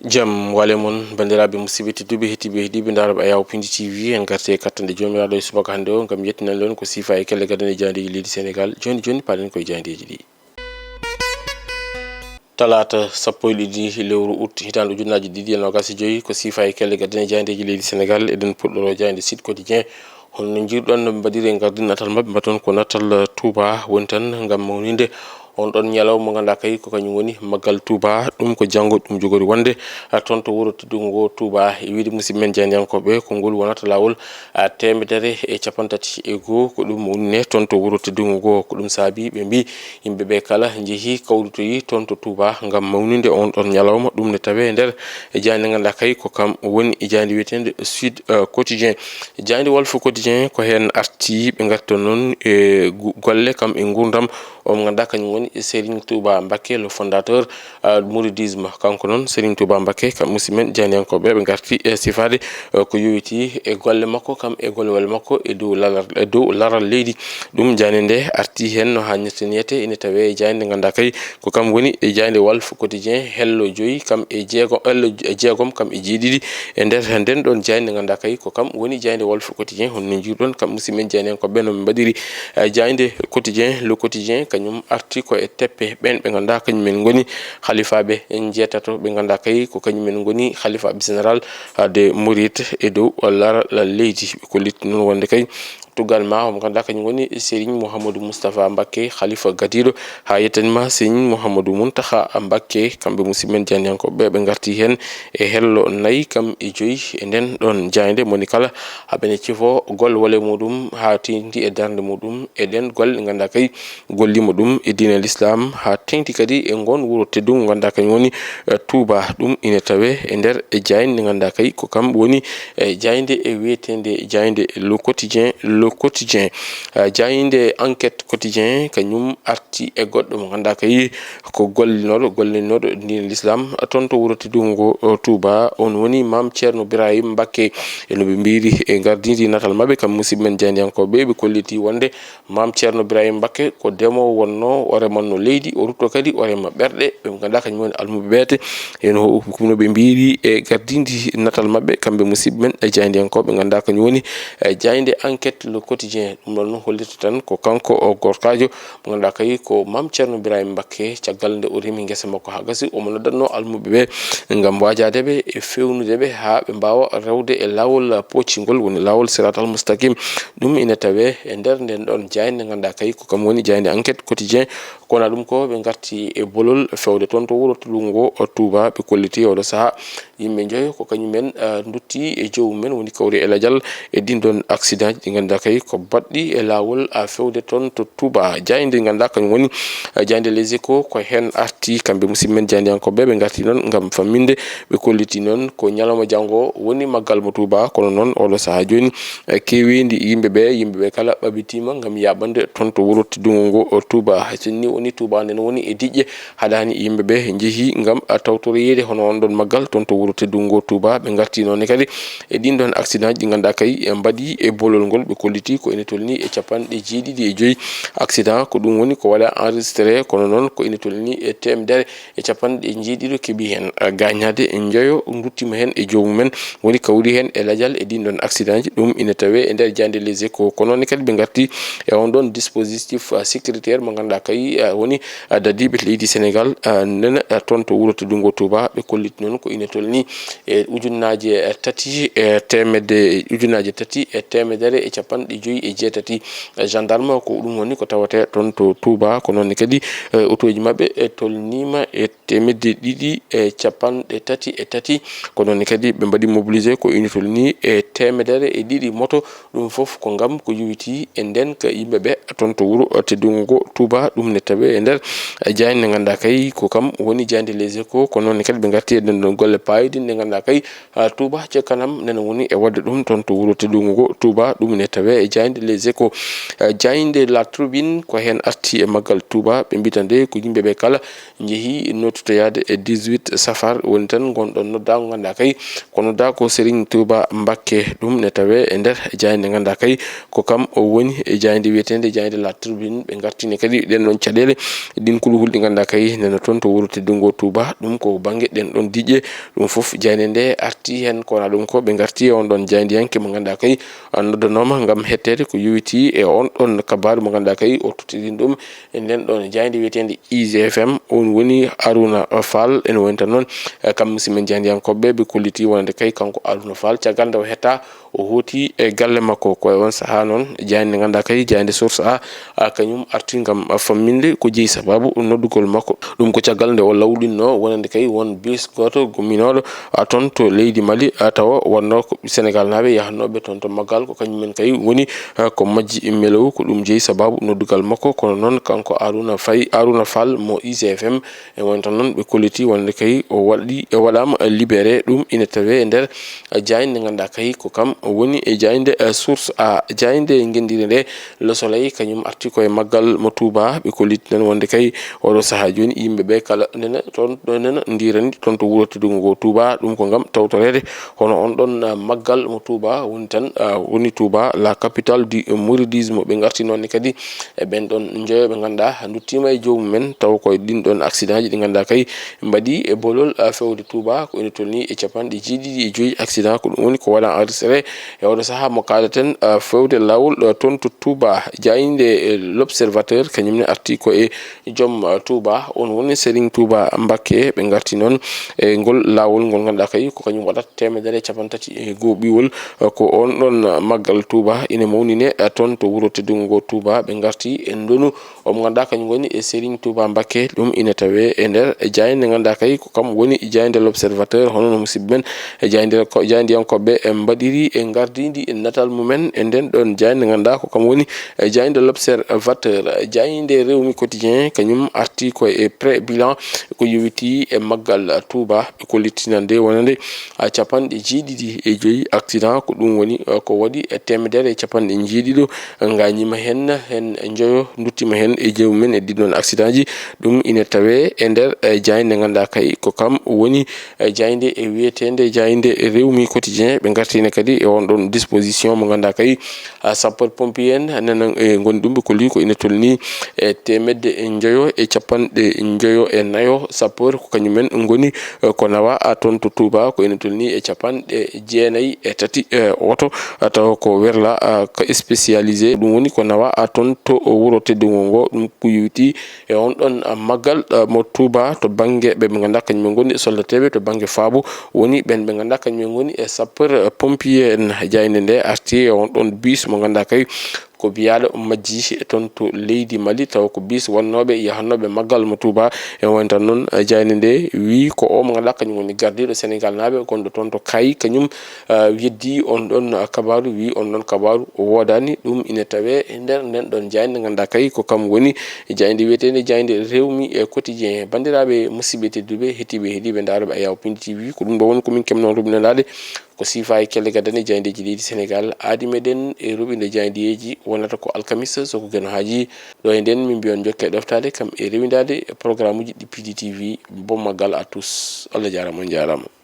Jam walemon bandiraɓe musidɓe tedduɓe hettiɓe heeɗiɓe daraba ayaw pindi tv en garte kattande jomiraɗo e subaka hande o gam yettinan lon ko sifa e kelle gadane jandeji leydi sénégal joni paɗen koye jandeji ɗi. talata sappo e ɗiɗi lewru août hitande ujunnaji ɗiɗi e nogas e joyyi ko sifa e kelle gadane jandeji leydi sénégal eɗen puɗɗoro jande Sud Quotidien holno jirɗon no mbaɗiri gardi natal mabɓe mbaton ko natal Touba woni tan gam mawninde on ɗon ñalawma mo ganduɗa kay ko kañum woni maggal Touba ɗum ko janggo ɗum jogori wonde toon to wuuro teddugo ngo Touba e wiide musidɓe men jeyankoɓe ko ngol wonata lawol temedere e capantati e goho ko ɗum wonne toon to wuuro teddugo ngo ko ɗum saabi ɓe mbi yimɓeɓe kala jeehi kawrutoyi toon to Touba gam mawninde on ɗon ñalawma ɗum ne tawe nder e jandi ganduɗa kay ko kam woni e jandi wiyetende Sud Quotidien jandi Walf Quotidien ko hen arti ɓe garta noon e golle kam e gurdam o mo ganduɗa kañum woni Serigne Touba Mbacké le fondateur mouridisme kanko noon Serigne Touba Mbacké kam musidmen jeyankoɓe ɓe garti e sifade ko yowiti e golle makko kam e gollewal makko e dow laral leydi ɗum jande nde arti hen no hannirta niyete ene tawe e jande ganduɗa kay ko kam woni e jande Walf Quotidien hello joyyi kam e jeegom kam e jeeɗiɗi e nder nden ɗon jande ganduɗa kay ko kam woni jande Walf Quotidien honno jirɗon kam musidmen jeyankoɓe no mbaɗiri jande quotidien le quotidien kañum arti ko e teppe ɓen ɓe ganduɗa kañumen goni halifaɓe en jeetato ɓe ganduɗa kay ko kañumen goni halifaɓe général de Mouride e dow laral leydi ɓe kollitti noon wonde kay tugal ma omo ganduɗa kañum woni Serigne Mouhamadou Moustapha Mbacké khalifa gadiɗo ha yettanima Serigne Mouhamadou Mountakha Mbacké kamɓe musidɓe jeyankoɓe ɓe garti hen e hello nayyi kam e joyyi e nden ɗon jande moni kala haɓene cifo gol wole muɗum ha tengti e darde muɗum e ɗen golle ɗe ganduɗa kay gollima ɗum e diine l'islam ha tengti kadi e gon wuuro teddugo ganduɗa kañum woni Touba ɗum ine tawe e nder e jayde nde ganduɗa kay ko kam woni jayde e wiyetende jayde le quotidien jayde enquête quotidien kañum arti e goɗɗo mo ganduɗa kay ko gollinoɗo diine l'islam toon to wuuro teddugo ngo Touba on woni Mame Thierno Birahim Mbacké eno ɓe mbiri e gardidi natal mabɓe kam musidɓe men jeyankoɓe ɓe kolliti wonde Mame Thierno Birahim Mbacké ko ndemowo wonno o remanno leydi o rutto kadi o rema ɓerɗe ɓe ganduɗa kañum woni almuɓe ɓeete eno kuno ɓe mbiri e gardidi natal mabɓe kamɓe musidɓe men e jeyankoɓe ganduɗa kañum woni jayde enquête le quotidien ɗum ɗon noon hollita tan ko kanko o gorkajo mo ganduɗa kay ko Mame Thierno Birahim Mbacké caggal nde o remi guesa makko ha gasi omo noddatno almuɓe ɓe gam wajadeɓe e fewnudeɓe ha ɓe mbawa rewde e lawol poccingol woni lawol siratal mustaqim ɗum ine tawe e nder nden ɗon jayde ganduɗa kay ko kam woni jayde enquête quotidien kona ɗum ko ɓe garti e bolol fewde toon to wuuro teddugo ngo Touba ɓe kolliti oɗo saaha yimɓe joyo ko kañumen dutti e jomumen woni kawri e ladial e ɗin ɗon accident ji ɗi ganduɗa kay ko baɗɗi e lawol fewde toon to Touba jayde ganduɗa kañum woni jayde Les Échos ko hen arti kamɓe musidɓe men jeyankoɓe ɓe garti noon gam famminde ɓe kolliti noon ko ñalawma janggo woni maggal mo Touba kono noon oɗo saaha joni kewidi yimɓeɓe kala ɓaɓitima gam yaɓande toon to wuuro teddugo ngo Touba sonni woni Touba nden woni e diƴƴe haɗani yimɓeɓe jeehi gam tawtoroyede hono on ɗon maggal toon to wuuro teddugo ngo Touba ɓe garti noon kadi e ɗin ɗon accident ji ɗi ganduɗa kay mbaɗi e bolol ngol ɓe kolliti ko ene tolni e capanɗe jeeɗiɗi e joyyi accident ko ɗum woni ko waɗa enregistré kono noon ko ene tolni e temedere e capanɗe jeeɗiɗi keeɓi hen gagnade e joyo duttima hen e jomumen woni kawri hen e ladial e ɗin ɗon accident ji ɗum ine tawe e nder jande Les Échos ko noon kadi ɓe garti e on ɗon dispositif sécuritaire mo ganduɗa kay woni dadiɓe leydi Sénégal nena toon to wuuro teddugo ngo Touba ɓe kolliti noon ko ine tolni e ujunnaje tati e temedere e capanɗe joyyi e jeetati gendarme ko ɗum woni ko tawate toon to Touba ko noon kadi otoji mabɓe e tolnima e temedde ɗiɗi e capanɗe tati e tati ko noon kadi ɓe mbaɗi mobilisé ko ine tolni e temedere e ɗiɗi moto ɗum foof ko gam ko yowiti e nden ka yimɓeɓe toon to wuuro teddugo ngo Touba ɗum ne tawe e nder jayde nde ganduɗa kay ko kam woni jayde Les Échos ko noon kadi ɓe garti e nden ɗon golle payidi nde ganduɗa kay Touba ca kanam nene woni e wadde ɗum toon to wuuro teddugo ngo Touba ɗum ne tawe tawe e jayde les échos jayde la tribune ko hen arti e maggal Touba ɓe mbitande ko yimɓeɓe kala jeehi nottoyade e 18 safar woni tan gonɗon noddago ganda kay ko nodda ko Serigne Touba Mbacké ɗum ne tawe e nder jayde ganda kay ko kam o woni e jayde wiyetende jayde la tribune ɓe gartine kadi ɗen ɗon caɗele ɗin kulhulɗi ganda kay nena toon to wuuro teddungo Touba ɗum ko banggue ɗen ɗon diƴƴe ɗum foof jayde nde arti hen kona ɗum ko ɓe garti e on ɗon jaydiyanke mo ganda kay noddanoma gam hettede ko yowiti e on ɗon kabaru mo ganda kay o tottirin ɗum e nden ɗon jayde wiyetende IGFM on woni Arouna Fall ene woni tan noon kam musidmen jaydiyankoɓe ɓe kolliti wonande kay kanko Arouna Fall caggal nde o hetta o hooti e galle makko koye on saaha noon jayde ganda kay jayde source a kañum arti gam famminde ko jeeyi sababu noddugol makko ɗum ko caggal nde o lawɗinno wonande kay won bus goto gumminoɗo toon to leydi Mali tawa wonno ko Sénégal naɓe yahannoɓe toon to maggal ko kañumen kay woni ko majji melow ko ɗum jeeyi sababu noddugal makko kono noon kanko Arouna Fall mo IGFM e woni tan noon ɓe kolliti wonande kay o waɗama libéré ɗum ina tawe e nder jayde ganda kay ko kam woni e jayde source a jayde gendire nde Le Soleil kañum arti koye maggal mo Touba ɓe kolliti tan wonde kay oɗo saaha joni yimɓeɓe kala nena toon ɗo nena dirani toon to wuuro teddungo ngo Touba ɗum ko gam tawtorede hono on ɗon maggal mo Touba woni tan woni Touba la capitale du mouridisme ɓe garti noon kadi e ɓen ɗon jeeyoɓe ganduɗa duttima e jomumen taw koye ɗin ɗon accident ji ɗi ganduɗa kay mbaɗi e bolol fewde Touba ko ene tolni e capanɗe jeeɗiɗi e 5 accident ko ɗum woni ko waɗa enregistré e oɗo saaha mo kalaten fewde lawol toon to Touba jayde l'observateur kañumne arti ko e joom Touba on woni Serigne Touba Mbacké ɓe garti noon e ngol lawol ngol ganduɗa kay ko kañum waɗat 330 e goho ɓiwol ko on ɗon maggal Touba ina mawnine toon to wuuro teddungo ngo Touba ɓe garti e ndonu omo ganduɗa kañum woni e Serigne Touba Mbacké ɗum ina tawe e nder jayde ganduɗa kay ko kam woni jayde l'observateur hono no musidɓe men e jaydiyankoɓe e mbaɗiri e gardidi e natal mumen e nden ɗon jayde ganduɗa ko kam woni jayde l'observateur jayde Rewmi Quotidien kañum arti ko e pré bilan ko yowiti e maggal Touba ɓe kollitinande wonande capanɗe jeeɗiɗi e joyyi accident ko ɗum woni ko waɗi e temedere e capanɗe jeeɗiɗo gañima hen joyo duttima hen e jewmumen e ɗiɗon accident ji ɗum ina tawe e nder jayde ganduɗa kay ko kam woni jayde e wiyetende jayde Rewmi Quotidien ɓe gartine kadi e on ɗon disposition mo ganduɗa kay sapeur pompier en nana e goni ɗum ɓe kolli ko ina tolni e temedde joyo e capanɗe joyo e nayo sapeur ko kañumen goni ko nawa toon to Touba ko ina tolni e capanɗe jeenayyi e tati oto taw ko werla ko spécialisé ɗum woni ko nawa toon to wuuro teddungo ngo ɗum ko yowiti e on ɗon maggal mo Touba to banggue ɓe ganduɗa kañumen goni soldateɓe to banggue faabo woni ɓen ɓe ganduɗa kañumen goni e sapeur pompier en jayde nde arti e on ɗon bus mo ganduɗa kay ko biyaɗo majji toon to leydi Mali taw ko bis wonnoɓe yahannoɓe maggal mo Touba e woni tan noon jayde nde wi ko o mo ganduɗa kañum woni gardiɗo Sénégal naɓe gonɗo toon to Kayi kañum weddi on ɗon kabaru wi on ɗon kabaru o wodani ɗum ina tawe e nder nden ɗon jayde ganduɗa kay ko kam woni jayde wiyetede jayde Rewmi Quotidien bandiraɓe musidɓe tedduɓe hettiɓe heeɗiɓe daroɓe Ayaw.tv TV ko ɗum ɗo woni komin kemnon rubinanade ko sifa e kelle gaddane jayndeji leydi Sénégal aadi meɗen e rubinde jayndeji wonata ko alkamisa soko geno haaji ɗo e nden min mbiyon jokke ɗoftade kam e rewidade programme uji ɗi PDTV bon maggal à tous Allah jarama on jarama.